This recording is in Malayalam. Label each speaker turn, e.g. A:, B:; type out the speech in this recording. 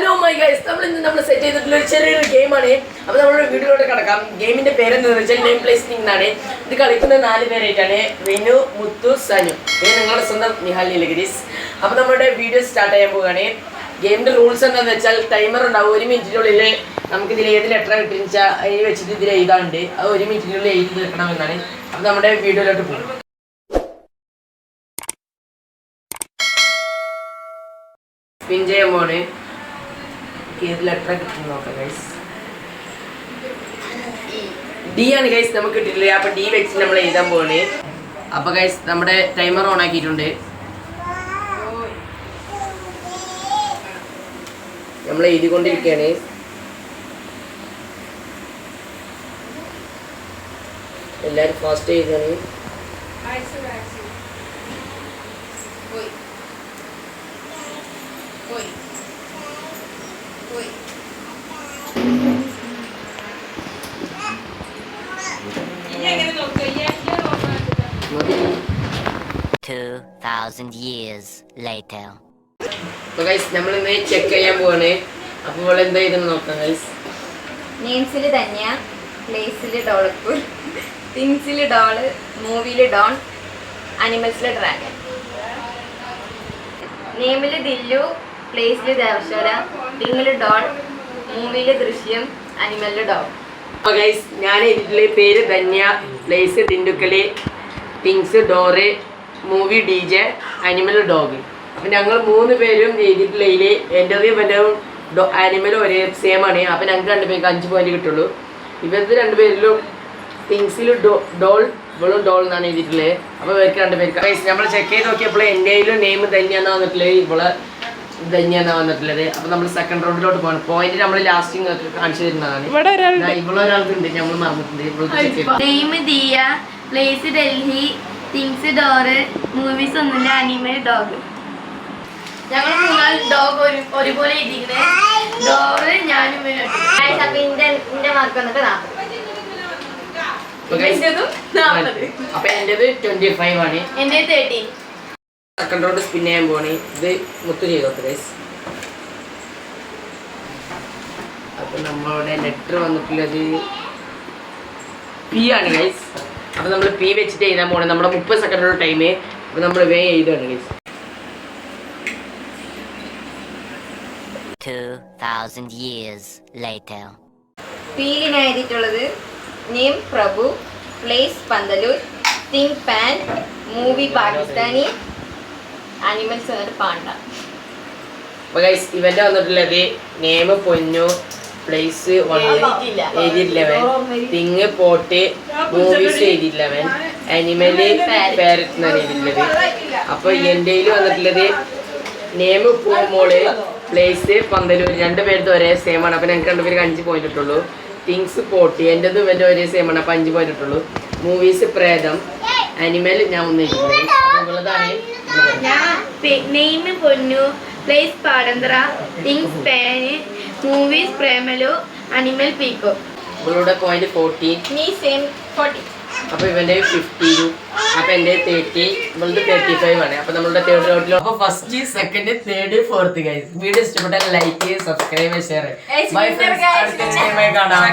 A: ഹലോ മൈ ഗൈസ്, നമ്മൾ സെറ്റ് ചെയ്തിട്ടുള്ള ഒരു ചെറിയൊരു ഗെയിമാണ്. അപ്പോൾ നമ്മളൊരു വീഡിയോയിലോട്ട് കിടക്കാം. ഗെയിമിന്റെ പേരെന്താണെന്ന് വെച്ചാൽ നെയിം പ്ലേസിംഗ് എന്നാണ്. ഇത് കളിക്കുന്ന 4 പേരായിട്ടാണ്: റിനു, മുത്തു, സനു. പിന്നെ നിങ്ങളുടെ സ്വന്തം നിഹാൽ നീലഗിരീസ്. അപ്പോൾ നമ്മുടെ വീഡിയോ സ്റ്റാർട്ട് ചെയ്യാൻ പോവുകയാണ്. ഗെയിമിന്റെ റൂൾസ് എന്താണെന്ന് വെച്ചാൽ ടൈമർ ഉണ്ടാവും. 1 മിനിറ്റിനുള്ളിൽ നമുക്ക് ഇതിൽ ഏത് ലെറ്റർ കിട്ടിയെന്ന് വെച്ചാൽ അതിൽ വെച്ചിട്ട് ഇതിൽ എഴുതാണ്ട് അത് 1 മിനിറ്റിനുള്ളിൽ എഴുതി തീർക്കണമെന്നാണ്. അപ്പോൾ നമ്മുടെ വീഡിയോയിലോട്ട് പോകും. സ്പിൻ ചെയ്യാൻ പോവാണ്. ഏത് ലെറ്റർ കിട്ടും നോക്കാം ഗൈസ്. ഡി ആണ് ഗൈസ് നമുക്ക് കിട്ടിയിട്ടില്ല. അപ്പൊ ഡി വെച്ച് നമ്മൾ എഴുതാൻ പോവാണ്. അപ്പൊ ഗൈസ് നമ്മുടെ ടൈമർ ഓൺ ആക്കിയിട്ടുണ്ട്. നമ്മൾ എഴുതിക്കൊണ്ടിരിക്കുകയാണ്. എല്ലാരും ഫാസ്റ്റ് എഴുതാണ്. നമ്മളിന്ന് ചെക്ക് ചെയ്യാൻ പോവാണ്. അപ്പോൾ എന്താ ഇതെന്ന് നോക്കാം ഗൈസ്.
B: നെയിംസിൽ ധന്യ, പ്ലേസിൽ ഡോളപ്പൂർ, തിങ്സിൽ ഡോള്, മൂവിയിൽ ഡോൺ, അനിമൽസിൽ ഡ്രാഗൺ. നെയിമിൽ ദില്ലു, പ്ലേസിൽ ദേവശോല, തിങ്ങിൽ ഡോൾ, മൂവിയിൽ ദൃശ്യം, അനിമലിൽ ഡോൾ.
A: അപ്പോൾ ഗൈസ് ഞാൻ ഇതിലെ പേര് Dhanya, place Dindigul, things door, movie DJ, animal dog. അപ്പം ഞങ്ങൾ 3 പേരും എഴുതിയിട്ടുള്ളതിൽ എൻ്റെതും ഇവൻ്റെതും ആനിമൽ ഒരേ സെയിം ആണ്. അപ്പം ഞങ്ങൾക്ക് 2 പേർക്ക് 5 പോയിന്റ് കിട്ടുള്ളൂ. ഇവർക്ക് 2 പേരിലും തിങ്സിൽ ഡോൾ, ഇവളും ഡോൾ എന്നാണ് എഴുതിയിട്ടുള്ളത്. അപ്പോൾ ഇവർക്ക് 2 പേർക്ക് ഗൈസ് നമ്മൾ ചെക്ക് ചെയ്ത് നോക്കിയപ്പോൾ എൻ്റെയിലും നെയിം ധന്യ എന്നാണ് വന്നിട്ടുള്ളത്, ഇവളെ ധന്യ എന്നാണ് വന്നിട്ടുള്ളത്. അപ്പോൾ നമ്മൾ സെക്കൻഡ് റൗണ്ടിലോട്ട് പോകണം. പോയിന്റ് നമ്മൾ ലാസ്റ്റ് നിങ്ങൾക്ക് കാണിച്ചു തരുന്നതാണ്. ഇവളൊരാൾക്കുണ്ട്, നമ്മൾ മറന്നിട്ടുണ്ട്.
B: Name Diya, place Delhi, things door, movies ഒന്നുമില്ല, അനിമൽ ഡോഗ്. ഞങ്ങൾ 3 ഡോഗ് ഒരുപോലെ എഴുതിയിരിക്കുന്നത്. ഡോറ് ഞാനും എന്റെ മാർക്ക് വന്നിട്ട് 40.
A: അപ്പൊ എന്റേത് 25 ആണ്.
B: എന്റെ 13.
A: സെക്കൻഡ് റൗണ്ട് സ്പിൻ ചെയ്യാൻ പോവാണ്. ഇത് മുത്തു ചെയ്തോട്ടെ ഗൈസ്. അപ്പൊ നമ്മളുടെ ലെറ്റർ വന്നിട്ടുള്ളത് പി ആണ് ഗൈസ്. അപ്പൊ നമ്മൾ പി വെച്ചിട്ട് എഴുതാൻ പോകണം. നമ്മുടെ 30 സെക്കൻഡുള്ള ടൈം. അപ്പൊ നമ്മൾ വേഗം എഴുതുകയാണ് ഗൈസ്.
C: 2000 years later.
B: പീലി ഞാൻ എഴുതിയിട്ടുള്ളത് name Prabhu, place Panthalur, thing pan, movie Pakistani, animals വന്നിട്ട് പാണ്ട.
A: അപ്പൊ ഗൈസ് ഇവന്റെ വന്നിട്ടുള്ളത് നെയിം പൊന്നു, പ്ലേസ് എഴുതിയില്ലവൻ, തിങ് പോട്ട്, മൂവീസ് എഴുതിയില്ലവൻ, അനിമല് പാരറ്റ് എന്നാണ് എഴുതിയിട്ടുള്ളത്. അപ്പൊ എൻ്റെ വന്നിട്ടുള്ളത് നെയിം പൂമോള്, പ്ലേസ് പന്തലൂർ. 2 പേരുടെ ഒരേ സെയിം ആണ്. അപ്പൊ ഞങ്ങൾക്ക് 2 പേർക്ക് 5 പോയിന്റ് ഇട്ടുള്ളൂ. തിങ്സ് പോട്ട്, എൻ്റെത് ഇവൻ്റെ ഒരേ സെയിം ആണ്. അപ്പൊ 5 പോയിന്റ് ഇട്ടുള്ളൂ. മൂവീസ് പ്രേതം, അനിമൽ ഞാൻ ഒന്നും എഴുതിയിട്ടുള്ളത്.
B: Name Ponnu, place Padanthara, things pan, movies Premalu, animal peacock.
A: ഇവളുടെ പോയിന്റ് 14.
B: നീ സെയിം 40.
A: അപ്പൊ ഇവന്റെ 15. അപ്പൊ എന്റെ 30, ഇവളുടെ 35 ആണ്. അപ്പൊ നമ്മളുടെ തേർഡ് റൗണ്ടിലോ. അപ്പൊ first, second, third, fourth guys. Video ഇഷ്ടപ്പെട്ടാൽ like, subscribe, share. Bye friends. അടുത്ത വീഡിയോയുമായി കാണാം.